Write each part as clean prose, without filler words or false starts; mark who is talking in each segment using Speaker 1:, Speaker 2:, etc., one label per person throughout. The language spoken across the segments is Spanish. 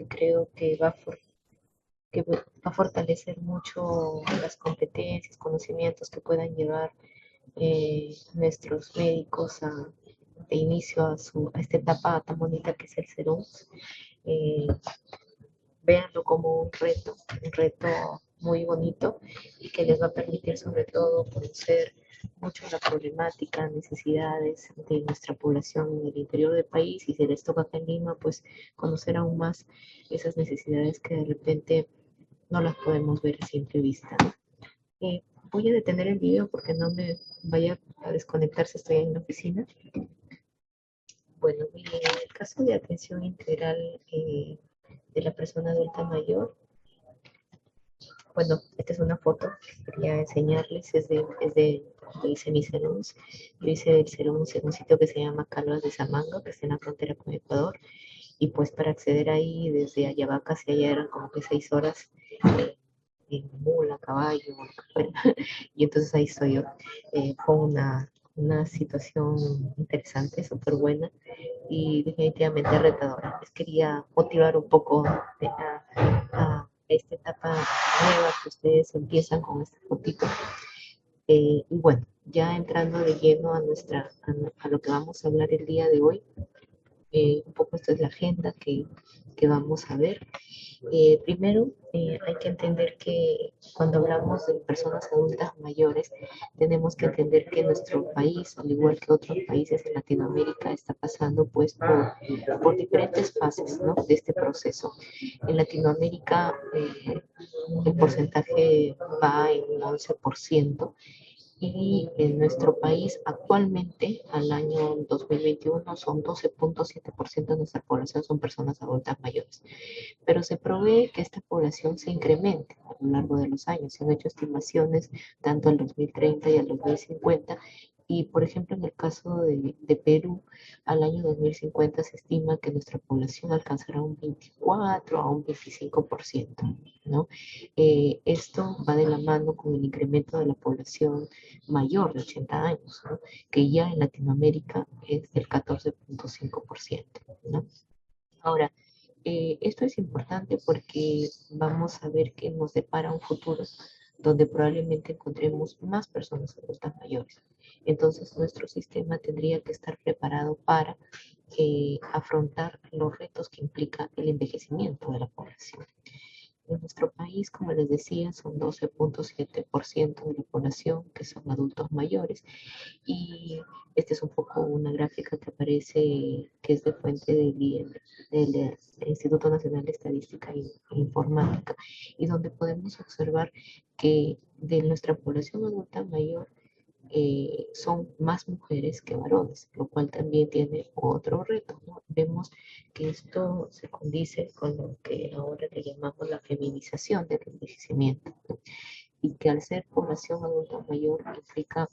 Speaker 1: que creo que va a fortalecer mucho las competencias, conocimientos que puedan llevar nuestros médicos de inicio a esta etapa tan bonita que es el Serum. Eh, Véanlo como un reto muy bonito y que les va a permitir sobre todo conocer mucho la problemática, necesidades de nuestra población en el interior del país y si les toca acá en Lima, pues conocer aún más esas necesidades que de repente no las podemos ver a simple vista. Voy a detener el video porque no me vaya a desconectarse, estoy en la oficina. Bueno, miren, en el caso de atención integral de la persona adulta mayor, bueno, esta es una foto que quería enseñarles, yo hice mis serums, yo hice el serum en un sitio que se llama Calvas de Samango, que está en la frontera con Ecuador, y pues para acceder ahí desde Ayabaca hacia allá eran como que 6 horas en mula, caballo, bueno, y entonces ahí estoy yo. Fue una situación interesante, súper buena y definitivamente retadora. Les quería motivar un poco a esta etapa nueva que ustedes empiezan con esta fotito. Y bueno, ya entrando de lleno a lo que vamos a hablar el día de hoy, un poco esta es la agenda que vamos a ver. Primero, hay que entender que cuando hablamos de personas adultas mayores, tenemos que entender que nuestro país, al igual que otros países en Latinoamérica, está pasando pues por diferentes fases, ¿no?, de este proceso. En Latinoamérica el porcentaje va en un 11% y en nuestro país actualmente, al año 2021, son 12.7% de nuestra población son personas adultas mayores. Pero se provee que esta población se incremente a lo largo de los años. Se han hecho estimaciones tanto al 2030 y al 2050. Y, por ejemplo, en el caso de Perú, al año 2050 se estima que nuestra población alcanzará un 24 a un 25%, ¿no? Esto va de la mano con el incremento de la población mayor de 80 años, ¿no?, que ya en Latinoamérica es del 14.5%, ¿no? Ahora, esto es importante porque vamos a ver que nos depara un futuro donde probablemente encontremos más personas adultas mayores. Entonces, nuestro sistema tendría que estar preparado para afrontar los retos que implica el envejecimiento de la población. En nuestro país, como les decía, son 12.7% de la población que son adultos mayores y esta es un poco una gráfica que aparece, que es de fuente del Instituto Nacional de Estadística e Informática, y donde podemos observar que de nuestra población adulta mayor son más mujeres que varones, lo cual también tiene otro reto, ¿no? Vemos que esto se condice con lo que ahora le llamamos la feminización del envejecimiento, ¿no? Y que al ser población adulta mayor implica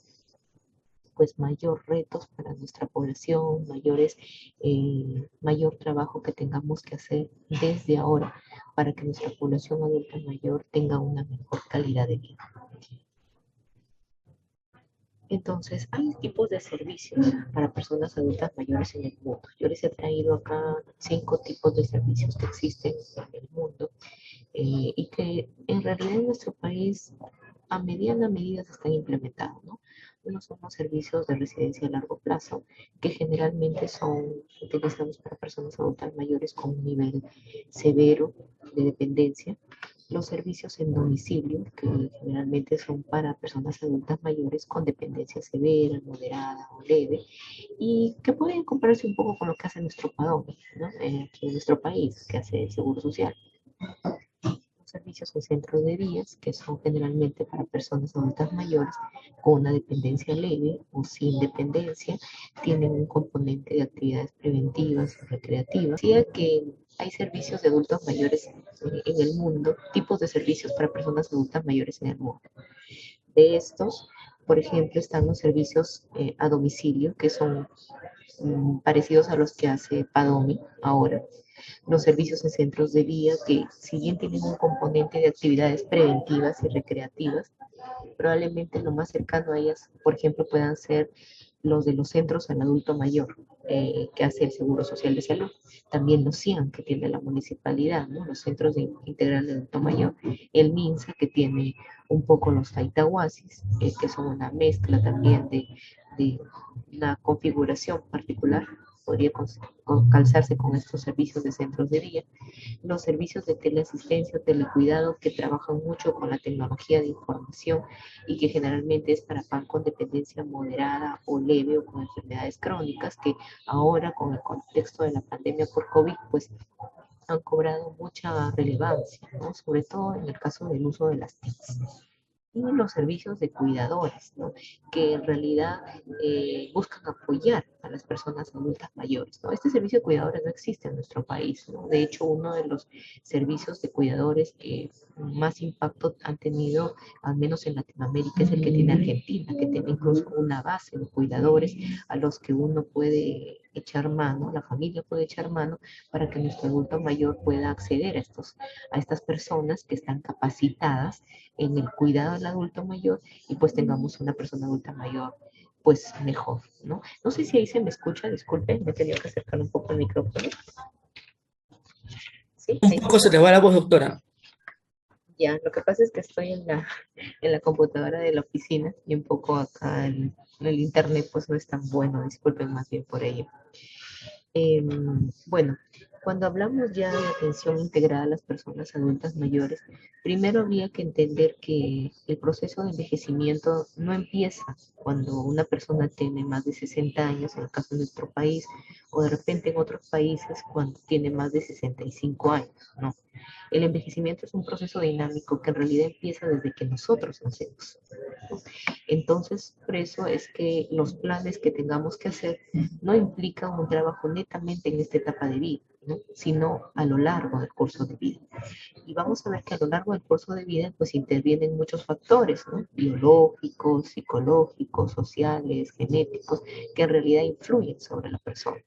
Speaker 1: pues mayor retos para nuestra población, mayor trabajo que tengamos que hacer desde ahora para que nuestra población adulta mayor tenga una mejor calidad de vida. Entonces, hay tipos de servicios para personas adultas mayores en el mundo. Yo les he traído acá 5 tipos de servicios que existen en el mundo y que en realidad en nuestro país a mediana medida se están implementando, ¿no? Uno son los servicios de residencia a largo plazo, que generalmente son utilizados para personas adultas mayores con un nivel severo de dependencia. Los servicios en domicilio, que generalmente son para personas adultas mayores con dependencia severa, moderada o leve, y que pueden compararse un poco con lo que hace nuestro PADOM, ¿no? Aquí en nuestro país, que hace el Seguro Social. Servicios en centros de días, que son generalmente para personas adultas mayores con una dependencia leve o sin dependencia, tienen un componente de actividades preventivas y recreativas. Decía que hay servicios de adultos mayores en el mundo, tipos de servicios para personas adultas mayores en el mundo. De estos, por ejemplo, están los servicios a domicilio, que son parecidos a los que hace Padomi ahora. Los servicios en centros de día, que si bien tienen un componente de actividades preventivas y recreativas, probablemente lo más cercano a ellas, por ejemplo, puedan ser los de los centros al adulto mayor que hace el Seguro Social de Salud, también los CIAN que tiene la municipalidad, ¿no? Los centros de integral de adulto mayor, el MINSA que tiene un poco los taitahuasis, que son una mezcla también de una configuración particular, podría calzarse con estos servicios de centros de día, los servicios de teleasistencia o telecuidado que trabajan mucho con la tecnología de información y que generalmente es para pan con dependencia moderada o leve o con enfermedades crónicas que ahora con el contexto de la pandemia por COVID pues han cobrado mucha relevancia, ¿no? Sobre todo en el caso del uso de las TICs y los servicios de cuidadores, ¿no? Que en realidad buscan apoyar a las personas adultas mayores, ¿no? Este servicio de cuidadores no existe en nuestro país, ¿no? De hecho, uno de los servicios de cuidadores que más impacto han tenido, al menos en Latinoamérica, es el que tiene Argentina, que tiene incluso una base de cuidadores a los que uno puede echar mano, la familia puede echar mano para que nuestro adulto mayor pueda acceder a estas personas que están capacitadas en el cuidado del adulto mayor y pues tengamos una persona adulta mayor pues mejor, ¿no? No sé si ahí se me escucha, disculpen, me he tenido que acercar un poco el micrófono. Sí,
Speaker 2: Un
Speaker 1: ahí se
Speaker 2: poco se
Speaker 1: escucha.
Speaker 2: te va la voz, doctora.
Speaker 1: Ya, lo que pasa es que estoy en la computadora de la oficina y un poco acá en el internet pues no es tan bueno, disculpen más bien por ello. Bueno, cuando hablamos ya de atención integrada a las personas adultas mayores, primero habría que entender que el proceso de envejecimiento no empieza cuando una persona tiene más de 60 años, en el caso de nuestro país, o de repente en otros países cuando tiene más de 65 años, ¿no? El envejecimiento es un proceso dinámico que en realidad empieza desde que nosotros nacemos. Entonces, por eso es que los planes que tengamos que hacer no implican un trabajo netamente en esta etapa de vida, ¿no? Sino a lo largo del curso de vida. Y vamos a ver que a lo largo del curso de vida pues intervienen muchos factores, ¿no? Biológicos, psicológicos, sociales, genéticos, que en realidad influyen sobre la persona.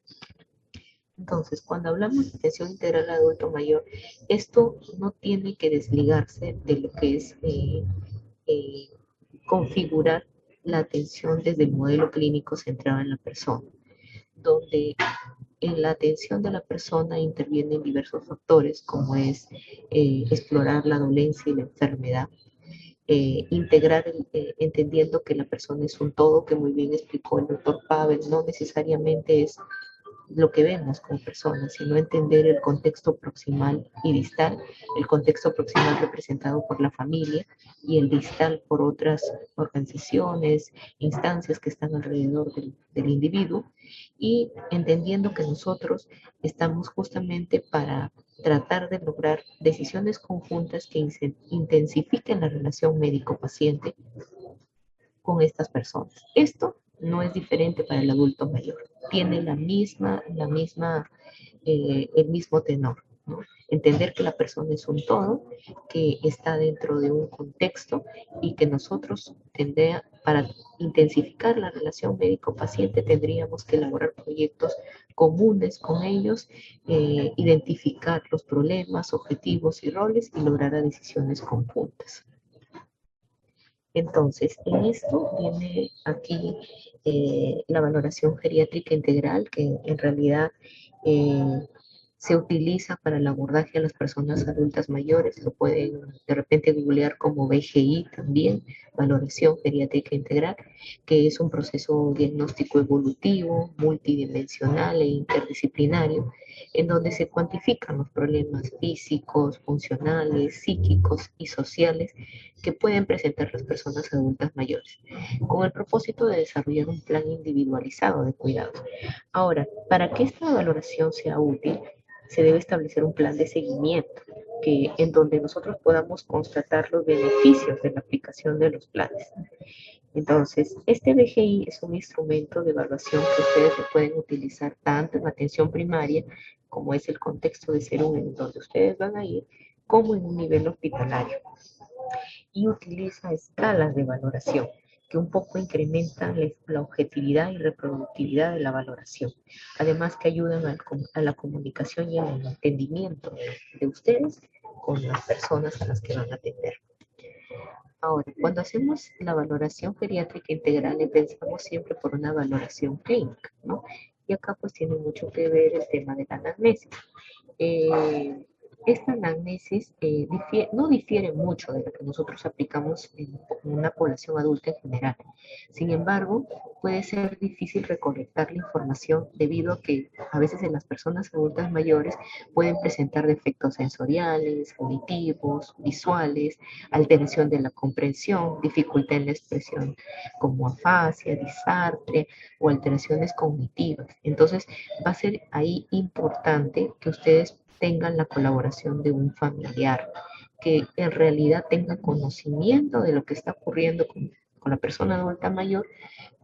Speaker 1: Entonces, cuando hablamos de atención integral al adulto mayor, esto no tiene que desligarse de lo que es eh, configurar la atención desde el modelo clínico centrado en la persona, donde en la atención de la persona intervienen diversos factores, como es explorar la dolencia y la enfermedad, integrar, entendiendo que la persona es un todo, que muy bien explicó el doctor Pavel, no necesariamente es lo que vemos como personas, sino entender el contexto proximal y distal, el contexto proximal representado por la familia y el distal por otras organizaciones, instancias que están alrededor del individuo, y entendiendo que nosotros estamos justamente para tratar de lograr decisiones conjuntas que intensifiquen la relación médico-paciente con estas personas. Esto no es diferente para el adulto mayor, tiene el mismo tenor, ¿no? Entender que la persona es un todo, que está dentro de un contexto y que nosotros para intensificar la relación médico-paciente tendríamos que elaborar proyectos comunes con ellos, identificar los problemas, objetivos y roles y lograr decisiones conjuntas. Entonces, en esto viene aquí la valoración geriátrica integral, que en realidad eh, se utiliza para el abordaje a las personas adultas mayores. Lo pueden de repente googlear como BGI también, valoración geriátrica integral, que es un proceso diagnóstico evolutivo, multidimensional e interdisciplinario, en donde se cuantifican los problemas físicos, funcionales, psíquicos y sociales que pueden presentar las personas adultas mayores, con el propósito de desarrollar un plan individualizado de cuidados. Ahora, para que esta valoración sea útil, se debe establecer un plan de seguimiento en donde nosotros podamos constatar los beneficios de la aplicación de los planes. Entonces, este BGI es un instrumento de evaluación que ustedes lo pueden utilizar tanto en atención primaria, como es el contexto de ser en donde ustedes van a ir, como en un nivel hospitalario, y utiliza escalas de valoración que un poco incrementan la objetividad y reproductividad de la valoración. Además que ayudan a la comunicación y al entendimiento de ustedes con las personas a las que van a atender. Ahora, cuando hacemos la valoración geriátrica integral, empezamos siempre por una valoración clínica, ¿no? Y acá pues tiene mucho que ver el tema de la anamnesis. Eh, Esta anamnesis no difiere mucho de lo que nosotros aplicamos en una población adulta en general. Sin embargo, puede ser difícil recolectar la información debido a que a veces en las personas adultas mayores pueden presentar defectos sensoriales, auditivos, visuales, alteración de la comprensión, dificultad en la expresión como afasia, disartria o alteraciones cognitivas. Entonces, va a ser ahí importante que ustedes tengan la colaboración de un familiar, que en realidad tenga conocimiento de lo que está ocurriendo con la persona adulta mayor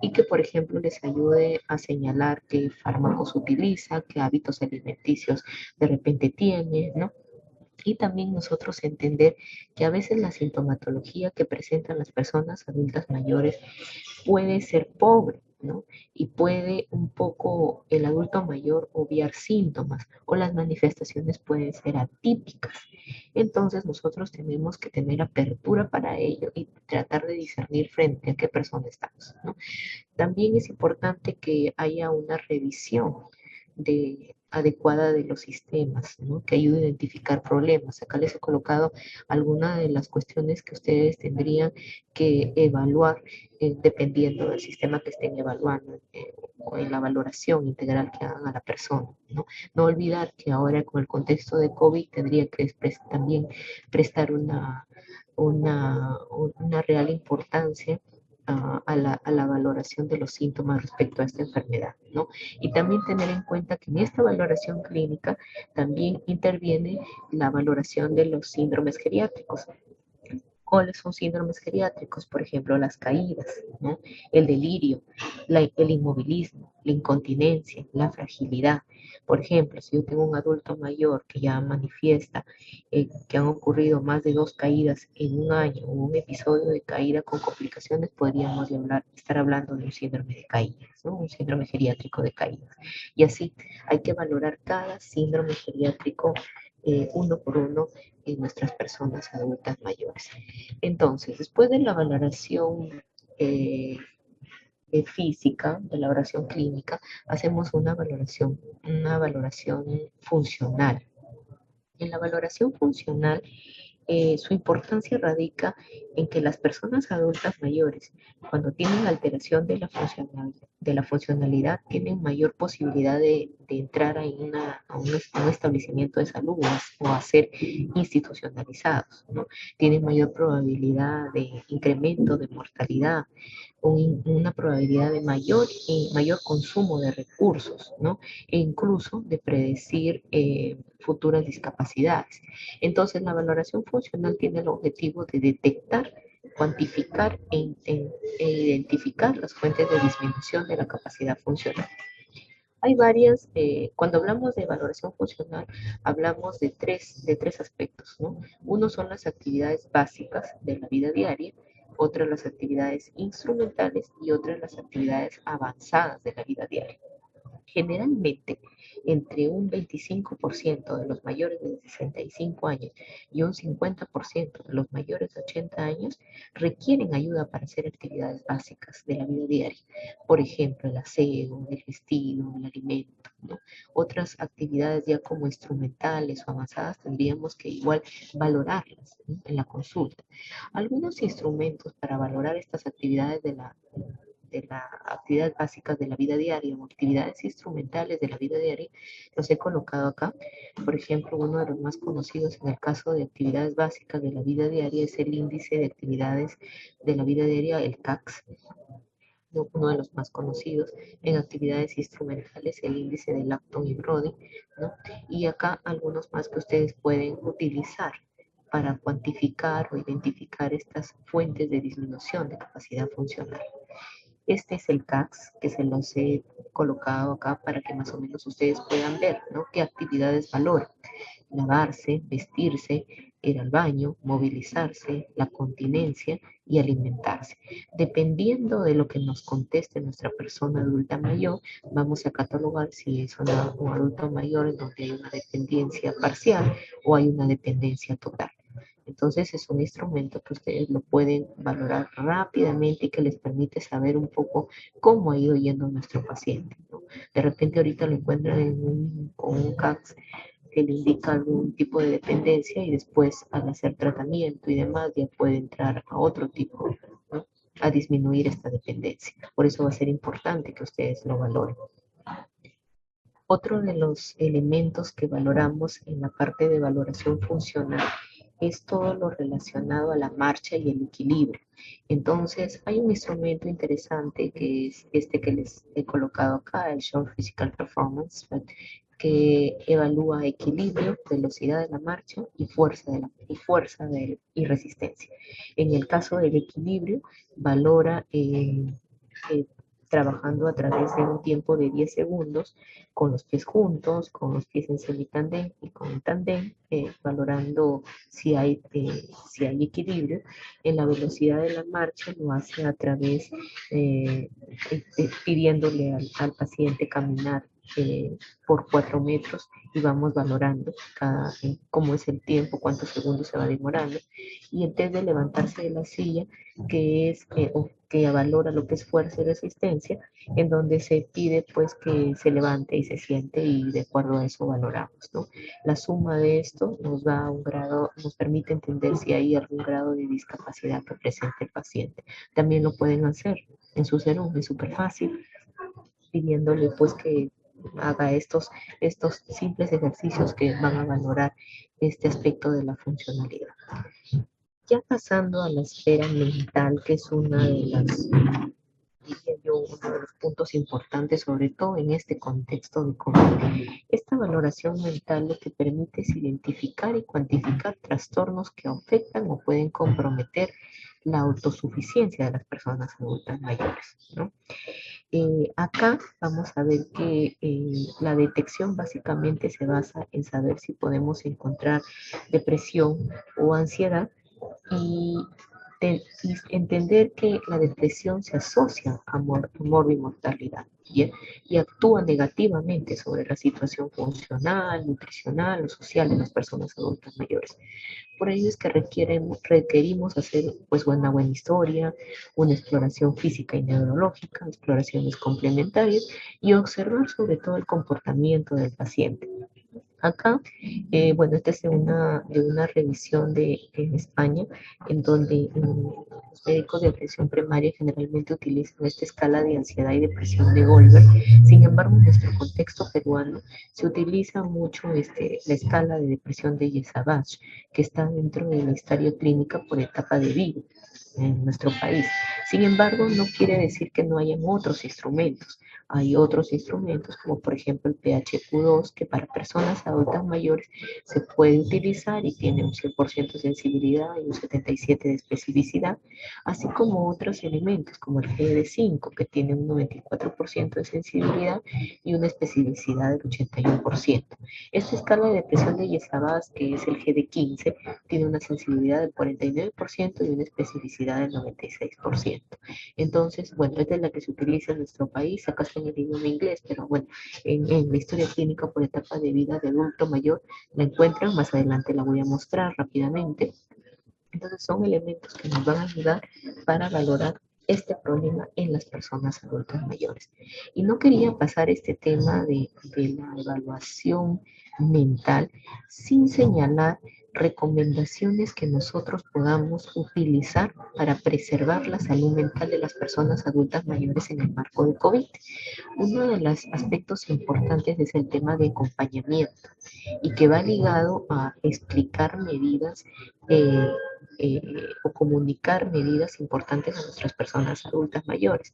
Speaker 1: y que, por ejemplo, les ayude a señalar qué fármacos utiliza, qué hábitos alimenticios de repente tiene, ¿no? Y también nosotros entender que a veces la sintomatología que presentan las personas adultas mayores puede ser pobre, ¿no? Y puede un poco el adulto mayor obviar síntomas o las manifestaciones pueden ser atípicas. Entonces nosotros tenemos que tener apertura para ello y tratar de discernir frente a qué persona estamos, ¿no? También es importante que haya una revisión adecuada de los sistemas, ¿no? Que ayude a identificar problemas. Acá les he colocado algunas de las cuestiones que ustedes tendrían que evaluar dependiendo del sistema que estén evaluando o en la valoración integral que hagan a la persona, ¿no? No olvidar que ahora con el contexto de COVID tendría que también prestar una real importancia a la valoración de los síntomas respecto a esta enfermedad, ¿no? Y también tener en cuenta que en esta valoración clínica también interviene la valoración de los síndromes geriátricos. ¿Cuáles son síndromes geriátricos? Por ejemplo, las caídas, ¿no? El delirio, el inmovilismo, la incontinencia, la fragilidad. Por ejemplo, si yo tengo un adulto mayor que ya manifiesta que han ocurrido más de 2 caídas en un año o un episodio de caída con complicaciones, podríamos estar hablando de un síndrome de caídas, ¿no? Un síndrome geriátrico de caídas. Y así hay que valorar cada síndrome geriátrico uno por uno en nuestras personas adultas mayores. Entonces, después de la valoración eh, física, de la valoración clínica, hacemos una valoración funcional. En la valoración funcional, su importancia radica en que las personas adultas mayores, cuando tienen alteración de la funcionalidad, tienen mayor posibilidad de entrar a un establecimiento de salud o a ser institucionalizados, ¿no? Tienen mayor probabilidad de incremento de mortalidad, una probabilidad de mayor consumo de recursos, ¿no? E incluso de predecir futuras discapacidades. Entonces, la valoración funcional tiene el objetivo de detectar, cuantificar e identificar las fuentes de disminución de la capacidad funcional. Hay varias, cuando hablamos de valoración funcional, hablamos de tres aspectos, ¿no? Uno son las actividades básicas de la vida diaria, otra las actividades instrumentales y otra las actividades avanzadas de la vida diaria. Generalmente, entre un 25% de los mayores de 65 años y un 50% de los mayores de 80 años requieren ayuda para hacer actividades básicas de la vida diaria. Por ejemplo, el aseo, el vestido, el alimento, ¿no? Otras actividades ya como instrumentales o avanzadas tendríamos que igual valorarlas, ¿no? En la consulta. Algunos instrumentos para valorar estas actividades de las actividades básicas de la vida diaria o actividades instrumentales de la vida diaria, los he colocado acá. Por ejemplo, uno de los más conocidos en el caso de actividades básicas de la vida diaria es el índice de actividades de la vida diaria, el CACS, ¿no? Uno de los más conocidos en actividades instrumentales, el índice de Lacton y Brody, ¿no? Y acá algunos más que ustedes pueden utilizar para cuantificar o identificar estas fuentes de disminución de capacidad funcional. Este es el CACS que se los he colocado acá para que más o menos ustedes puedan ver, ¿no? Qué actividades valoran. Lavarse, vestirse, ir al baño, movilizarse, la continencia y alimentarse. Dependiendo de lo que nos conteste nuestra persona adulta mayor, vamos a catalogar si es un adulto mayor en donde hay una dependencia parcial o hay una dependencia total. Entonces es un instrumento que ustedes lo pueden valorar rápidamente y que les permite saber un poco cómo ha ido yendo nuestro paciente, ¿no? De repente ahorita lo encuentran con un CACS que le indica algún tipo de dependencia y después al hacer tratamiento y demás ya puede entrar a otro tipo, ¿no? A disminuir esta dependencia. Por eso va a ser importante que ustedes lo valoren. Otro de los elementos que valoramos en la parte de valoración funcional es todo lo relacionado a la marcha y el equilibrio. Entonces, hay un instrumento interesante que es este que les he colocado acá, el Short Physical Performance, que evalúa equilibrio, velocidad de la marcha y y resistencia. En el caso del equilibrio, valora eh, trabajando a través de un tiempo de 10 segundos con los pies juntos, con los pies en semitandem y con el tandem, valorando si hay equilibrio. En la velocidad de la marcha lo hace a través, pidiéndole al paciente caminar por 4 metros y vamos valorando cómo es el tiempo, cuántos segundos se va demorando. Y en vez de levantarse de la silla, que valora lo que es fuerza y resistencia, en donde se pide pues que se levante y se siente y de acuerdo a eso valoramos, ¿no? La suma de esto nos da a un grado, nos permite entender si hay algún grado de discapacidad que presente el paciente. También lo pueden hacer en su serum, es súper fácil, pidiéndole pues que haga estos simples ejercicios que van a valorar este aspecto de la funcionalidad. Ya pasando a la esfera mental, que es una de las, diría yo, uno de los puntos importantes, sobre todo en este contexto de COVID. Esta valoración mental lo que permite es identificar y cuantificar trastornos que afectan o pueden comprometer la autosuficiencia de las personas adultas mayores, ¿no? Acá vamos a ver que la detección básicamente se basa en saber si podemos encontrar depresión o ansiedad y, y entender que la depresión se asocia a morbimortalidad y actúa negativamente sobre la situación funcional, nutricional o social de las personas adultas mayores. Por ello es que requerimos hacer pues una buena historia, una exploración física y neurológica, exploraciones complementarias y observar sobre todo el comportamiento del paciente. Acá, bueno, esta es de una revisión en España, en donde los médicos de atención primaria generalmente utilizan esta escala de ansiedad y depresión de Goldberg. Sin embargo, en nuestro contexto peruano se utiliza mucho la escala de depresión de Yesabach, que está dentro de la historia clínica por etapa de vida en nuestro país. Sin embargo, no quiere decir que no hayan otros instrumentos. Hay otros instrumentos, como por ejemplo el PHQ-2, que para personas adultas mayores se puede utilizar y tiene un 100% de sensibilidad y un 77% de especificidad, así como otros elementos, como el GD5, que tiene un 94% de sensibilidad y una especificidad del 81%. Esta escala de depresión de Yesabas, que es el GD15, tiene una sensibilidad del 49% y una especificidad del 96%. Entonces, bueno, esta es la que se utiliza en nuestro país. Acá está en el idioma inglés, pero bueno, en la historia clínica por etapa de vida de adulto mayor la encuentran. Más adelante la voy a mostrar rápidamente. Entonces, son elementos que nos van a ayudar para valorar este problema en las personas adultas mayores. Y no quería pasar este tema de la evaluación mental sin señalar recomendaciones que nosotros podamos utilizar para preservar la salud mental de las personas adultas mayores en el marco de COVID. Uno de los aspectos importantes es el tema de acompañamiento y que va ligado a explicar medidas eh, eh, o comunicar medidas importantes a nuestras personas adultas mayores.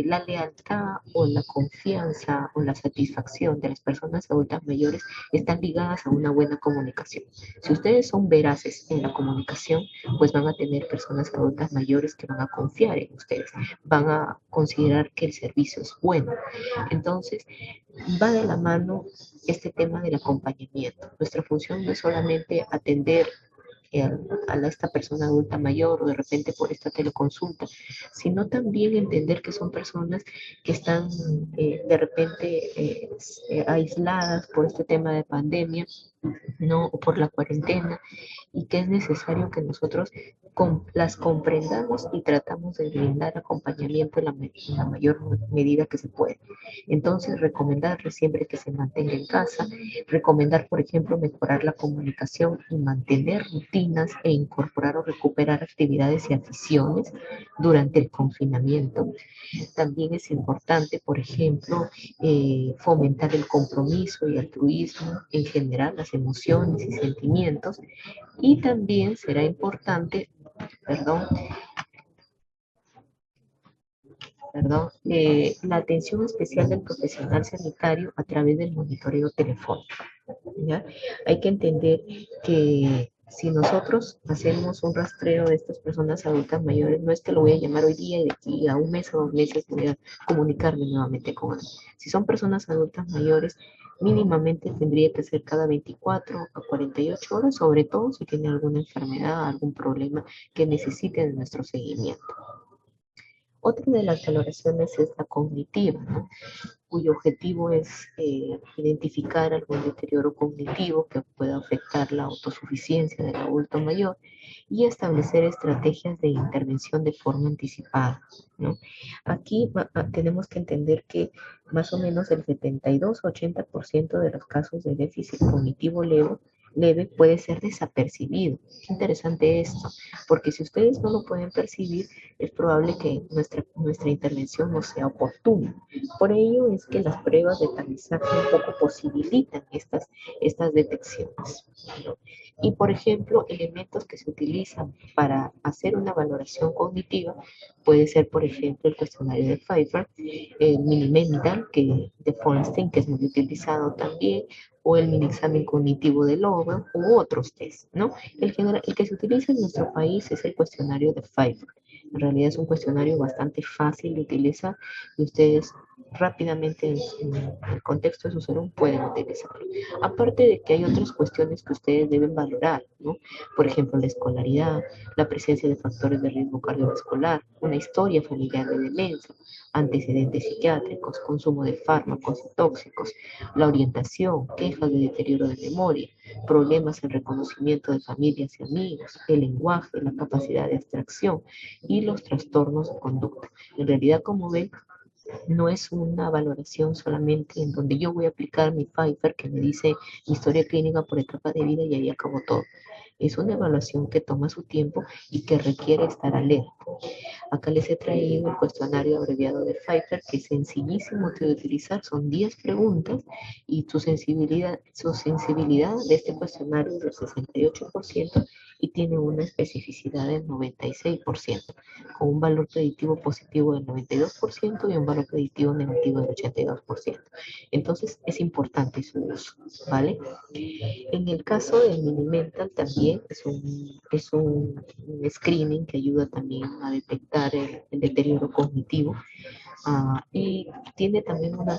Speaker 1: La lealtad o la confianza o la satisfacción de las personas adultas mayores están ligadas a una buena comunicación. Si ustedes son veraces en la comunicación, pues van a tener personas adultas mayores que van a confiar en ustedes, van a considerar que el servicio es bueno. Entonces, va de la mano este tema del acompañamiento. Nuestra función no es solamente atender esta persona adulta mayor o de repente por esta teleconsulta, sino también entender que son personas que están de repente aisladas por este tema de pandemia ¿no? O por la cuarentena, y que es necesario que nosotros las comprendamos y tratamos de brindar acompañamiento en la mayor medida que se puede. Entonces, recomendarles siempre que se mantenga en casa, recomendar, por ejemplo, mejorar la comunicación y mantener rutinas e incorporar o recuperar actividades y aficiones durante el confinamiento. También es importante, por ejemplo, fomentar el compromiso y altruismo, en general las emociones y sentimientos, y también será importante, perdón, la atención especial del profesional sanitario a través del monitoreo telefónico. ¿Ya? Hay que entender que si nosotros hacemos un rastreo de estas personas adultas mayores, no es que lo voy a llamar hoy día y de aquí a un mes o 2 meses voy a comunicarme nuevamente con él. Si son personas adultas mayores, mínimamente tendría que ser cada 24 a 48 horas, sobre todo si tiene alguna enfermedad, algún problema que necesite de nuestro seguimiento. Otra de las valoraciones es la cognitiva, ¿no? Cuyo objetivo es identificar algún deterioro cognitivo que pueda afectar la autosuficiencia del adulto mayor y establecer estrategias de intervención de forma anticipada, ¿no? Aquí tenemos que entender que más o menos el 72-80% de los casos de déficit cognitivo leve puede ser desapercibido. Qué interesante esto, porque si ustedes no lo pueden percibir, es probable que nuestra intervención no sea oportuna. Por ello es que las pruebas de tamizaje un poco posibilitan estas detecciones, ¿no? Y por ejemplo, elementos que se utilizan para hacer una valoración cognitiva puede ser, por ejemplo, el cuestionario de Pfeiffer, el mini mental de Feinstein, que es muy utilizado también, o el mini examen cognitivo de Logan, u otros test, ¿no? El que se utiliza en nuestro país es el cuestionario de Pfeiffer. En realidad es un cuestionario bastante fácil de utilizar y ustedes rápidamente en el contexto de su salud pueden utilizarlo. Aparte de que hay otras cuestiones que ustedes deben valorar, ¿no? Por ejemplo, la escolaridad, la presencia de factores de riesgo cardiovascular, una historia familiar de demencia, antecedentes psiquiátricos, consumo de fármacos y tóxicos, la orientación, quejas de deterioro de memoria, problemas en reconocimiento de familias y amigos, el lenguaje, la capacidad de abstracción y los trastornos de conducta. En realidad, como ven, no es una valoración solamente en donde yo voy a aplicar mi Pfeiffer que me dice mi historia clínica por etapa de vida y ahí acabó todo. Es una evaluación que toma su tiempo y que requiere estar alerta. Acá les he traído el cuestionario abreviado de Pfeiffer, que es sencillísimo de utilizar, son 10 preguntas y su sensibilidad de este cuestionario es del 68% y tiene una especificidad del 96%, con un valor predictivo positivo del 92% y un valor predictivo negativo del 82%. Entonces es importante su uso, ¿vale? En el caso del Minimental también es un screening que ayuda también a detectar el deterioro cognitivo. Y tiene también una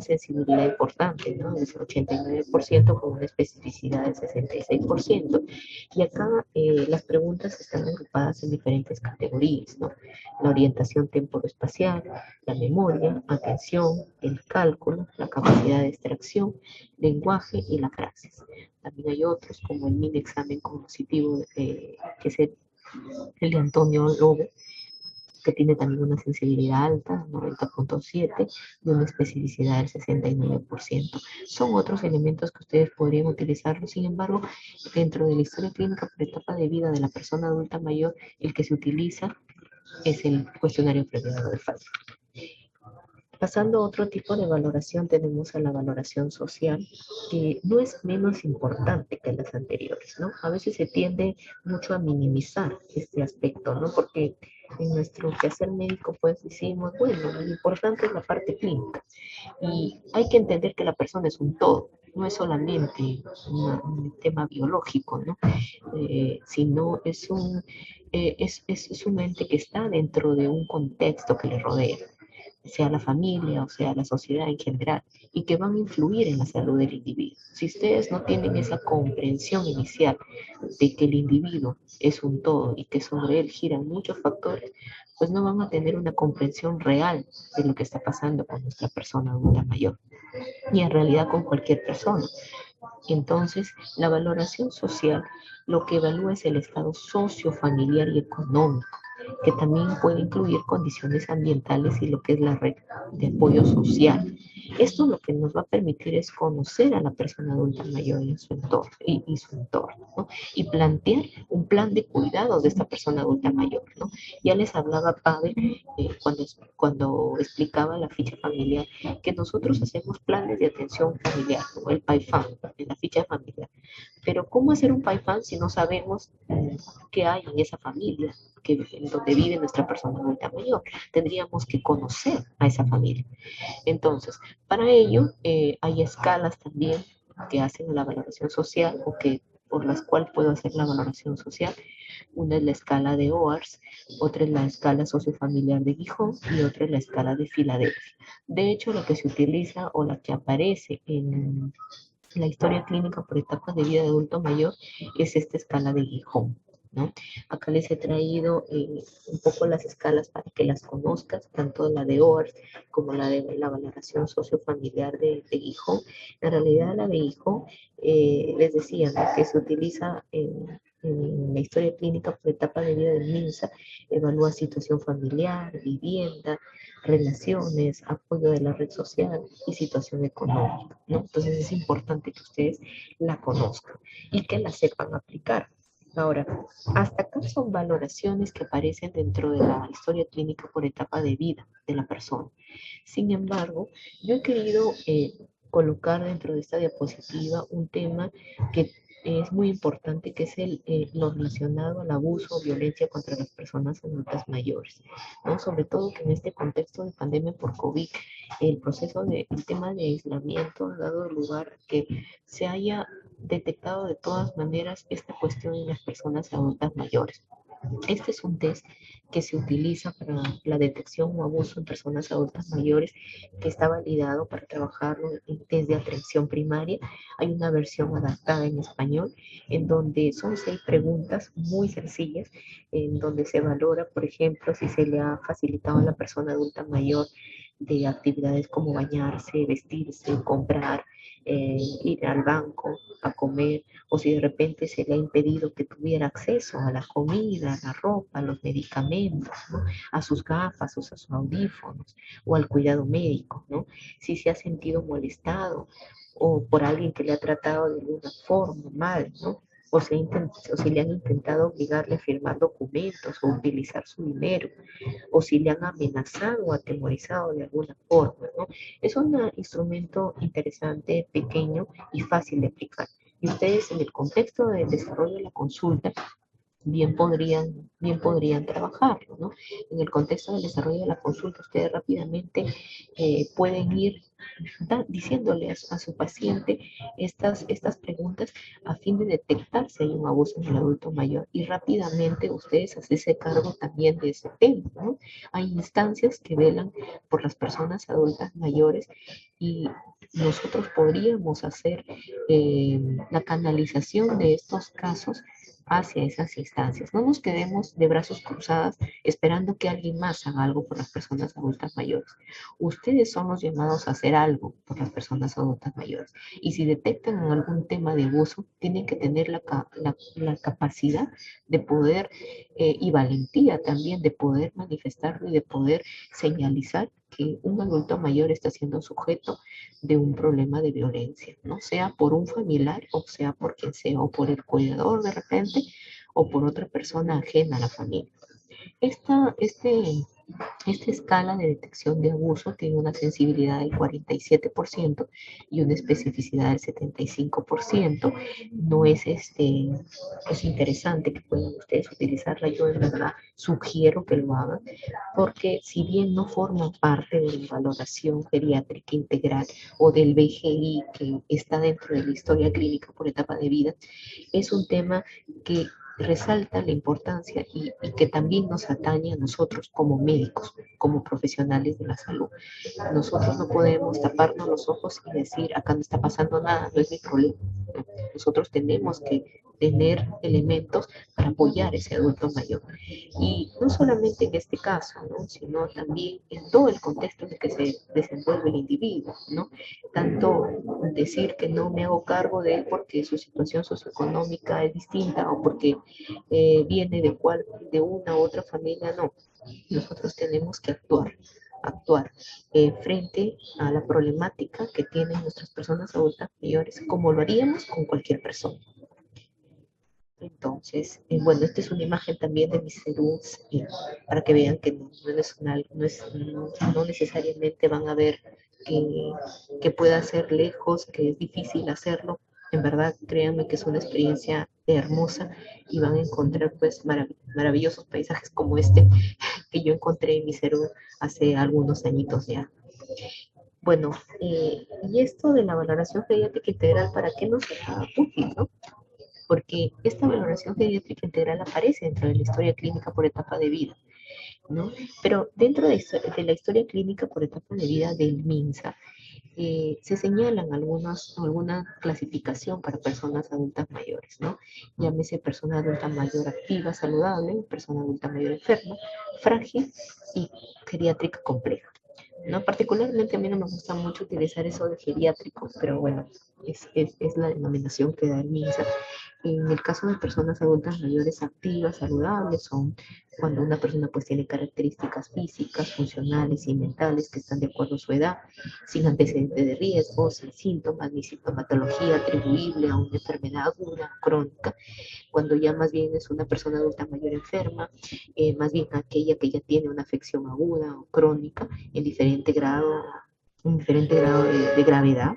Speaker 1: sensibilidad importante, ¿no? Es el 89% con una especificidad del 66%. Y acá las preguntas están agrupadas en diferentes categorías, ¿no? La orientación temporoespacial, la memoria, atención, el cálculo, la capacidad de extracción, lenguaje y la praxis. También hay otros como el mini examen cognitivo, que es el de Antonio Lobo, que tiene también una sensibilidad alta, 90.7, y una especificidad del 69%. Son otros elementos que ustedes podrían utilizarlo. Sin embargo, dentro de la historia clínica por etapa de vida de la persona adulta mayor, el que se utiliza es el cuestionario previo de Pfeiffer. Pasando a otro tipo de valoración, tenemos a la valoración social, que no es menos importante que las anteriores, ¿no? A veces se tiende mucho a minimizar este aspecto, ¿no? Porque en nuestro quehacer médico, pues decimos, bueno, lo importante es la parte clínica. Y hay que entender que la persona es un todo, no es solamente un tema biológico, ¿no? Sino es un ente que está dentro de un contexto que le rodea, sea la familia o sea la sociedad en general, y que van a influir en la salud del individuo. Si ustedes no tienen esa comprensión inicial de que el individuo es un todo y que sobre él giran muchos factores, pues no van a tener una comprensión real de lo que está pasando con nuestra persona adulta mayor y en realidad con cualquier persona. Entonces, la valoración social lo que evalúa es el estado sociofamiliar y económico, que también puede incluir condiciones ambientales y lo que es la red de apoyo social. Esto lo que nos va a permitir es conocer a la persona adulta mayor y su entorno, y su entorno, ¿no? Y plantear un plan de cuidado de esta persona adulta mayor, ¿no? Ya les hablaba Pavel cuando explicaba la ficha familiar, que nosotros hacemos planes de atención familiar, como el PAIFAM, en la ficha familiar. Pero ¿cómo hacer un PAIFAM si no sabemos qué hay en esa familia? En donde vive nuestra persona adulta mayor. Tendríamos que conocer a esa familia. Entonces, para ello hay escalas también que hacen la valoración social o que por las cuales puedo hacer la valoración social. Una es la escala de OARS, otra es la escala sociofamiliar de Gijón y otra es la escala de Filadelfia. De hecho, la que se utiliza o la que aparece en la historia clínica por etapas de vida de adulto mayor es esta escala de Gijón, ¿no? Acá les he traído un poco las escalas para que las conozcas, tanto la de OARS como la de la valoración sociofamiliar de Gijón. En realidad la de Gijón, les decía, ¿no?, que se utiliza en la historia clínica por etapa de vida del MINSA, evalúa situación familiar, vivienda, relaciones, apoyo de la red social y situación económica, ¿no? Entonces es importante que ustedes la conozcan y que la sepan aplicar. Ahora, hasta acá son valoraciones que aparecen dentro de la historia clínica por etapa de vida de la persona. Sin embargo, yo he querido colocar dentro de esta diapositiva un tema que es muy importante, que es lo relacionado al abuso o violencia contra las personas adultas mayores, ¿no? Sobre todo que en este contexto de pandemia por COVID, el tema de aislamiento ha dado lugar a que se haya detectado de todas maneras esta cuestión en las personas adultas mayores. Este es un test que se utiliza para la detección o abuso en personas adultas mayores, que está validado para trabajarlo en test de atención primaria. Hay una versión adaptada en español en donde son 6 preguntas muy sencillas, en donde se valora, por ejemplo, si se le ha facilitado a la persona adulta mayor de actividades como bañarse, vestirse, comprar, ir al banco a comer, o si de repente se le ha impedido que tuviera acceso a la comida, a la ropa, a los medicamentos, ¿no?, a sus gafas, a sus audífonos o al cuidado médico, ¿no? Si se ha sentido molestado o por alguien que le ha tratado de alguna forma mal, ¿no? O si le han intentado obligarle a firmar documentos o utilizar su dinero, o si le han amenazado o atemorizado de alguna forma, ¿no? Es un instrumento interesante, pequeño y fácil de aplicar. Y ustedes en el contexto del desarrollo de la consulta bien podrían trabajarlo, ¿no? En el contexto del desarrollo de la consulta, ustedes rápidamente pueden ir diciéndole a su paciente estas preguntas a fin de detectar si hay un abuso en el adulto mayor y rápidamente ustedes hacerse cargo también de ese tema, ¿no? Hay instancias que velan por las personas adultas mayores y nosotros podríamos hacer la canalización de estos casos hacia esas instancias. No nos quedemos de brazos cruzados esperando que alguien más haga algo por las personas adultas mayores. Ustedes son los llamados a hacer algo por las personas adultas mayores. Y si detectan algún tema de abuso, tienen que tener la capacidad de poder y valentía también de poder manifestarlo y de poder señalizar que un adulto mayor está siendo sujeto de un problema de violencia, ¿no? Sea por un familiar o sea por quien sea, o por el cuidador de repente, o por otra persona ajena a la familia. Esta, este, esta escala de detección de abuso tiene una sensibilidad del 47% y una especificidad del 75%. No es es interesante que puedan ustedes utilizarla. Yo de verdad sugiero que lo hagan, porque si bien no forma parte de la valoración geriátrica integral o del BGI que está dentro de la historia clínica por etapa de vida, es un tema que resalta la importancia y que también nos atañe a nosotros como médicos, como profesionales de la salud. Nosotros no podemos taparnos los ojos y decir, acá no está pasando nada, no es mi problema. Nosotros tenemos que tener elementos para apoyar a ese adulto mayor. Y no solamente en este caso, ¿no? Sino también en todo el contexto en el que se desenvuelve el individuo, ¿no? Tanto decir que no me hago cargo de él porque su situación socioeconómica es distinta o porque viene de una u otra familia, no. Nosotros tenemos que actuar frente a la problemática que tienen nuestras personas adultas mayores, como lo haríamos con cualquier persona. Entonces, bueno, esta es una imagen también de mis cerús, para que vean que no necesariamente van a ver que pueda ser lejos, que es difícil hacerlo. En verdad, créanme que es una experiencia hermosa y van a encontrar pues maravillosos paisajes como este que yo encontré en mi Cerú hace algunos añitos ya. Bueno, y esto de la valoración geriátrica integral, ¿para qué nos será útil, no? Porque esta valoración geriátrica integral aparece dentro de la historia clínica por etapa de vida, ¿no? Pero dentro de la historia clínica por etapa de vida del MINSA, se señalan alguna clasificación para personas adultas mayores, ¿no? Llámese persona adulta mayor activa, saludable, persona adulta mayor enferma, frágil y geriátrica compleja. ¿No? Particularmente a mí no me gusta mucho utilizar eso de geriátrico, pero bueno, es la denominación que da el MINSA. En el caso de personas adultas mayores activas, saludables, son cuando una persona pues tiene características físicas, funcionales y mentales que están de acuerdo a su edad, sin antecedentes de riesgo, sin síntomas ni sintomatología atribuible a una enfermedad aguda, crónica, cuando ya más bien es una persona adulta mayor enferma, más bien aquella que ya tiene una afección aguda o crónica en diferente grado de gravedad.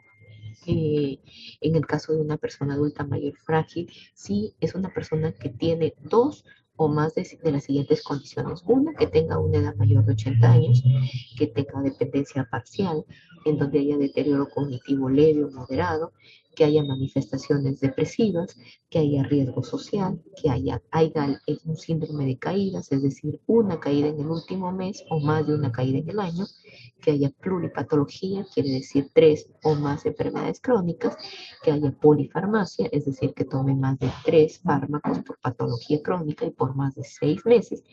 Speaker 1: En el caso de una persona adulta mayor frágil, sí es una persona que tiene dos o más de las siguientes condiciones. Una, que tenga una edad mayor de 80 años, que tenga dependencia parcial, en donde haya deterioro cognitivo leve o moderado, que haya manifestaciones depresivas, que haya riesgo social, que haya un síndrome de caídas, es decir, una caída en el último mes o más de una caída en el año, que haya pluripatología, quiere decir 3 o más enfermedades crónicas, que haya polifarmacia, es decir, que tome más de 3 fármacos por patología crónica y por más de 6 meses,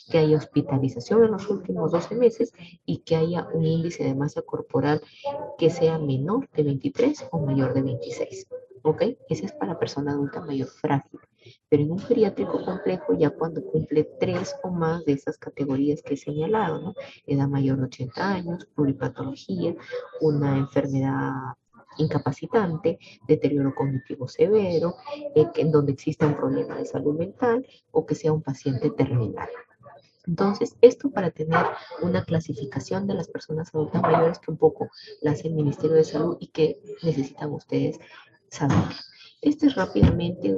Speaker 1: que haya hospitalización en los últimos 12 meses y que haya un índice de masa corporal que sea menor de 23 o mayor de 26. ¿Ok? Ese es para persona adulta mayor frágil. Pero en un geriátrico complejo, ya cuando cumple 3 o más de esas categorías que he señalado, ¿no? Edad mayor de 80 años, pluripatología, una enfermedad incapacitante, deterioro cognitivo severo, en donde exista un problema de salud mental o que sea un paciente terminal. Entonces, esto para tener una clasificación de las personas adultas mayores que un poco la hace el Ministerio de Salud y que necesitan ustedes saber. Esto es rápidamente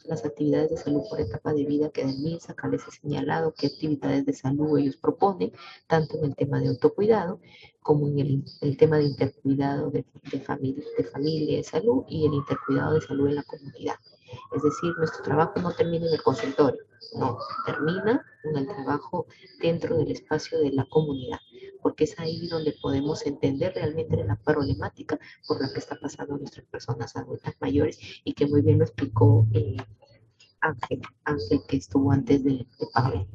Speaker 1: las actividades de salud por etapa de vida que del MINSA acá les he señalado qué actividades de salud ellos proponen, tanto en el tema de autocuidado como en el tema de intercuidado de familia de salud y el intercuidado de salud en la comunidad. Es decir, nuestro trabajo no termina en el consultorio, no, termina en el trabajo dentro del espacio de la comunidad, porque es ahí donde podemos entender realmente la problemática por la que está pasando nuestras personas adultas mayores y que muy bien lo explicó Ángel que estuvo antes de Pablo.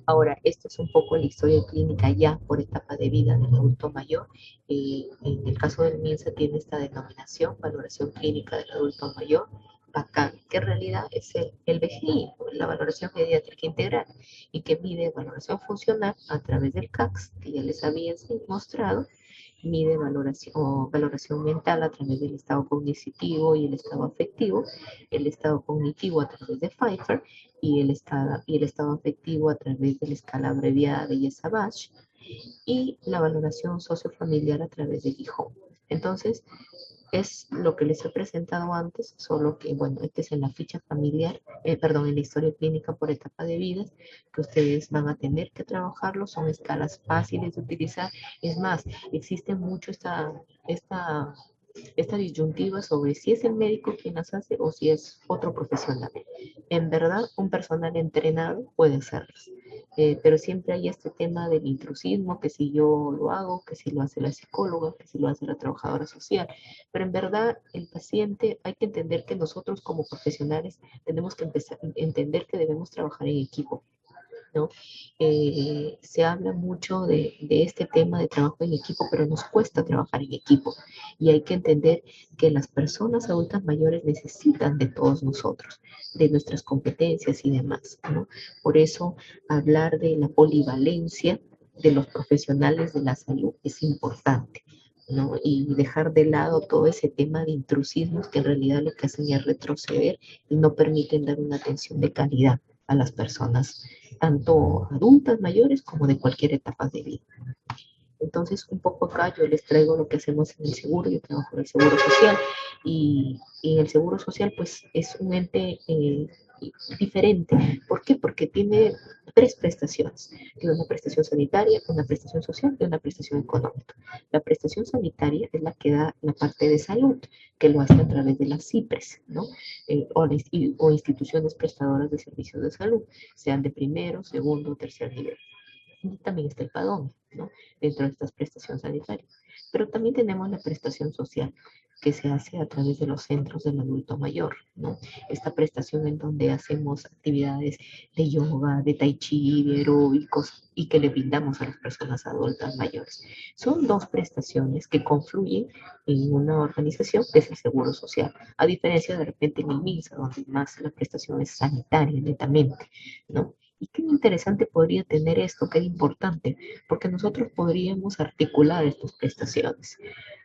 Speaker 1: Ahora, esto es un poco la historia clínica ya por etapa de vida del adulto mayor. En el caso del MINSA tiene esta denominación, valoración clínica del adulto mayor, bacán, que en realidad es el VGI, la valoración pediátrica integral, y que mide valoración funcional a través del CACS, que ya les había mostrado, mide valoración mental a través del estado cognitivo y el estado afectivo, el estado cognitivo a través de Pfeiffer y el estado afectivo a través de la escala abreviada de Yesavage y la valoración sociofamiliar a través de Gijón. Entonces, es lo que les he presentado antes, solo que, bueno, este es en la ficha familiar, en la historia clínica por etapa de vida, que ustedes van a tener que trabajarlo, son escalas fáciles de utilizar. Es más, existe mucho esta disyuntiva sobre si es el médico quien las hace o si es otro profesional. En verdad, un personal entrenado puede hacerlos. Pero siempre hay este tema del intrusismo, que si yo lo hago, que si lo hace la psicóloga, que si lo hace la trabajadora social. Pero en verdad, el paciente, hay que entender que nosotros como profesionales tenemos que empezar a entender que debemos trabajar en equipo, ¿no? Se habla mucho de este tema de trabajo en equipo, pero nos cuesta trabajar en equipo. Y hay que entender que las personas adultas mayores necesitan de todos nosotros, de nuestras competencias y demás, ¿no? Por eso hablar de la polivalencia de los profesionales de la salud es importante, ¿no? Y dejar de lado todo ese tema de intrusismos que en realidad lo que hacen es retroceder y no permiten dar una atención de calidad a las personas, tanto adultas, mayores, como de cualquier etapa de vida. Entonces, un poco acá yo les traigo lo que hacemos en el seguro. Yo trabajo en el seguro social y en el seguro social pues es un ente diferente. ¿Por qué? Porque tiene tres prestaciones. Tiene una prestación sanitaria, una prestación social y una prestación económica. La prestación sanitaria es la que da la parte de salud, que lo hace a través de las CIPRES, ¿no? O instituciones prestadoras de servicios de salud, sean de primero, segundo o tercer nivel. Y también está el padrón, ¿no? Dentro de estas prestaciones sanitarias. Pero también tenemos la prestación social, que se hace a través de los centros del adulto mayor, ¿no? Esta prestación en donde hacemos actividades de yoga, de tai chi, de aeróbicos y que le brindamos a las personas adultas mayores. Son dos prestaciones que confluyen en una organización que es el Seguro Social, a diferencia de repente en el MINSA, donde más la prestación es sanitaria netamente, ¿no? Y qué interesante podría tener esto, qué importante, porque nosotros podríamos articular estas prestaciones,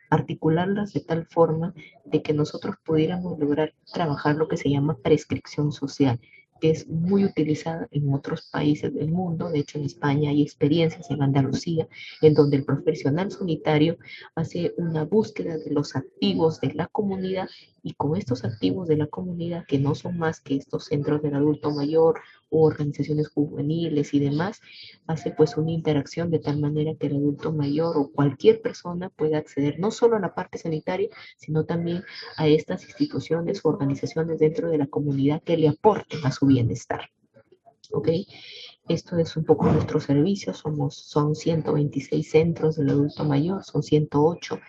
Speaker 1: articularlas de tal forma de que nosotros pudiéramos lograr trabajar lo que se llama prescripción social, que es muy utilizada en otros países del mundo. De hecho, en España hay experiencias, en Andalucía, en donde el profesional sanitario hace una búsqueda de los activos de la comunidad y con estos activos de la comunidad, que no son más que estos centros del adulto mayor o organizaciones juveniles y demás, hace pues una interacción de tal manera que el adulto mayor o cualquier persona pueda acceder no solo a la parte sanitaria, sino también a estas instituciones o organizaciones dentro de la comunidad que le aporten a su bienestar. ¿Ok? Esto es un poco nuestro servicio. Son 126 centros del adulto mayor, son 108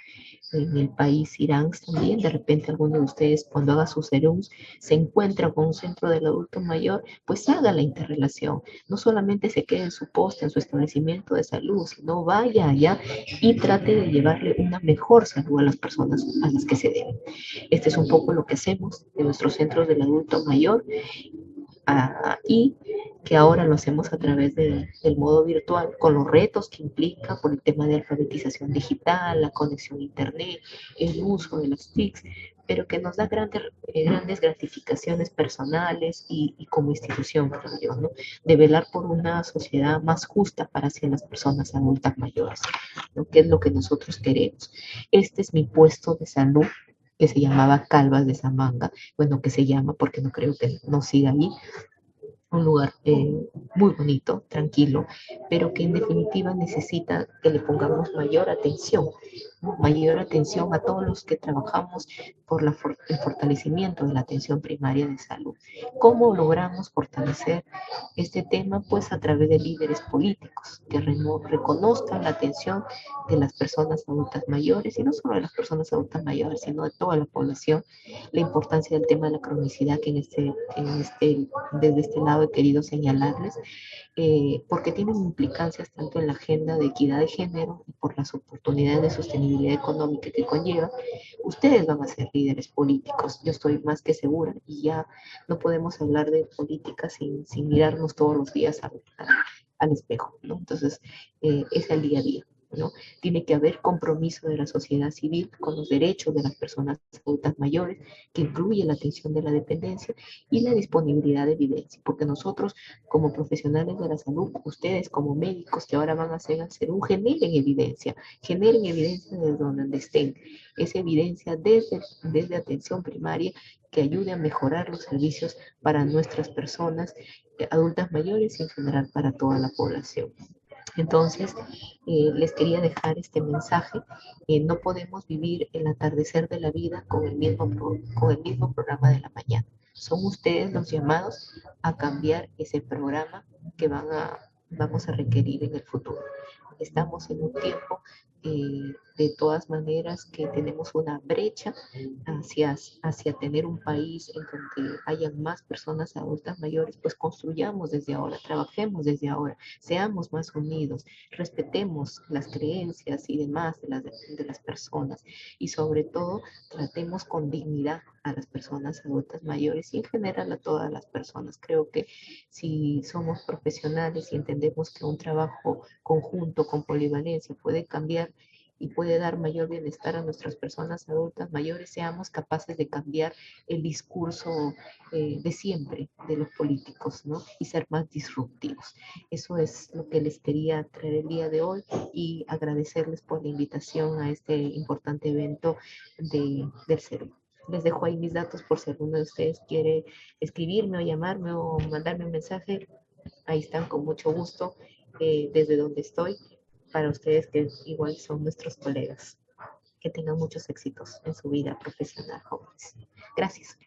Speaker 1: en el país Irán también. De repente alguno de ustedes cuando haga sus serums se encuentra con un centro del adulto mayor, pues haga la interrelación. No solamente se quede en su poste, en su establecimiento de salud, sino vaya allá y trate de llevarle una mejor salud a las personas a las que se deben. Este es un poco lo que hacemos en nuestros centros del adulto mayor y que ahora lo hacemos a través del modo virtual, con los retos que implica por el tema de alfabetización digital, la conexión a internet, el uso de las TICs, pero que nos da grandes gratificaciones personales y como institución, creo yo, ¿no? De velar por una sociedad más justa para hacia las personas adultas mayores, ¿no? Que es lo que nosotros queremos. Este es mi puesto de salud, que se llamaba Calvas de Zamanga, bueno, que se llama porque no creo que no siga ahí, un lugar muy bonito, tranquilo, pero que en definitiva necesita que le pongamos mayor atención, ¿no? Mayor atención a todos los que trabajamos por el fortalecimiento de la atención primaria de salud. ¿Cómo logramos fortalecer este tema? Pues a través de líderes políticos que reconozcan la atención de las personas adultas mayores, y no solo de las personas adultas mayores, sino de toda la población, la importancia del tema de la cronicidad que desde este lado he querido señalarles, porque tienen implicancias tanto en la agenda de equidad de género y por las oportunidades de sostenibilidad económica que conlleva. Ustedes van a ser líderes políticos, yo estoy más que segura, y ya no podemos hablar de política sin mirarnos todos los días al espejo, ¿no? Entonces, es el día a día, ¿no? Tiene que haber compromiso de la sociedad civil con los derechos de las personas adultas mayores, que incluye la atención de la dependencia y la disponibilidad de evidencia, porque nosotros como profesionales de la salud, ustedes como médicos que ahora van a hacer un generen evidencia desde donde estén, esa evidencia desde atención primaria que ayude a mejorar los servicios para nuestras personas adultas mayores y en general para toda la población. Entonces, les quería dejar este mensaje. No podemos vivir el atardecer de la vida con el mismo programa de la mañana. Son ustedes los llamados a cambiar ese programa que vamos a requerir en el futuro. Estamos en un tiempo de todas maneras que tenemos una brecha hacia tener un país en donde haya más personas adultas mayores, pues construyamos desde ahora, trabajemos desde ahora, seamos más unidos, respetemos las creencias y demás de las personas y sobre todo tratemos con dignidad a las personas adultas mayores y en general a todas las personas. Creo que si somos profesionales y entendemos que un trabajo conjunto con polivalencia puede cambiar y puede dar mayor bienestar a nuestras personas adultas mayores, seamos capaces de cambiar el discurso de siempre de los políticos, ¿no? Y ser más disruptivos. Eso es lo que les quería traer el día de hoy y agradecerles por la invitación a este importante evento del CERU. Les dejo ahí mis datos por si alguno de ustedes quiere escribirme o llamarme o mandarme un mensaje. Ahí están con mucho gusto desde donde estoy para ustedes que igual son nuestros colegas. Que tengan muchos éxitos en su vida profesional, jóvenes. Gracias.